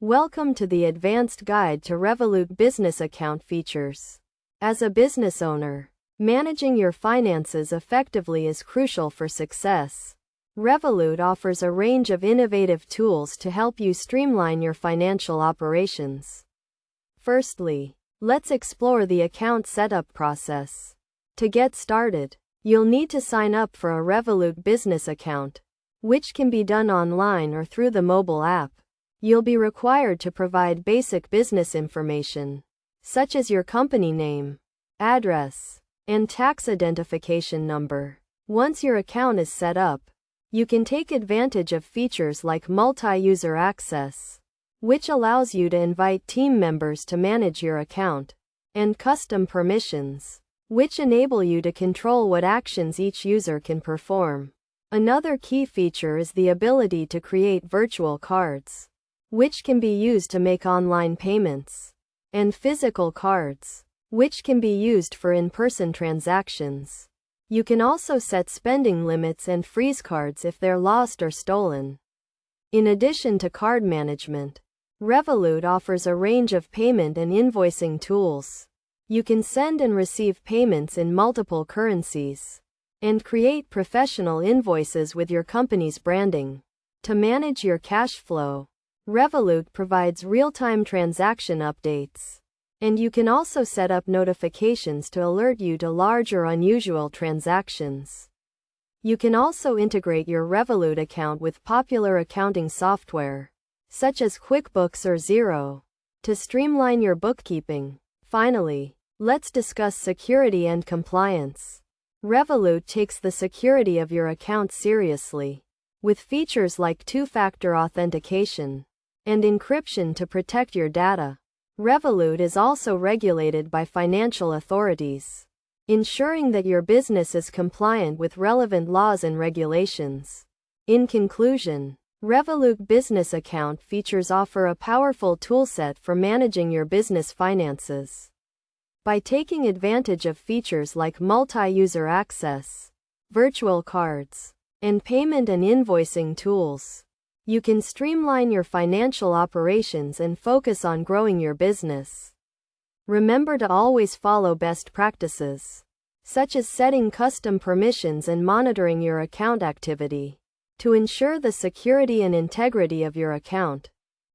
Welcome to the advanced guide to Revolut business account features. As a business owner, managing your finances effectively is crucial for success. Revolut offers a range of innovative tools to help you streamline your financial operations. Firstly, let's explore the account setup process. To get started, you'll need to sign up for a Revolut business account, which can be done online or through the mobile app. You'll be required to provide basic business information, such as your company name, address, and tax identification number. Once your account is set up, you can take advantage of features like multi-user access, which allows you to invite team members to manage your account, and custom permissions, which enable you to control what actions each user can perform. Another key feature is the ability to create virtual cards, which can be used to make online payments, and physical cards, which can be used for in-person transactions. You can also set spending limits and freeze cards if they're lost or stolen. In addition to card management, Revolut offers a range of payment and invoicing tools. You can send and receive payments in multiple currencies, and create professional invoices with your company's branding. To manage your cash flow, Revolut provides real-time transaction updates, and you can also set up notifications to alert you to large or unusual transactions. You can also integrate your Revolut account with popular accounting software, such as QuickBooks or Xero, to streamline your bookkeeping. Finally, let's discuss security and compliance. Revolut takes the security of your account seriously, with features like two-factor authentication and encryption to protect your data. Revolut is also regulated by financial authorities, ensuring that your business is compliant with relevant laws and regulations. In conclusion, Revolut business account features offer a powerful toolset for managing your business finances. By taking advantage of features like multi-user access, virtual cards, and payment and invoicing tools, you can streamline your financial operations and focus on growing your business. Remember to always follow best practices, such as setting custom permissions and monitoring your account activity, to ensure the security and integrity of your account.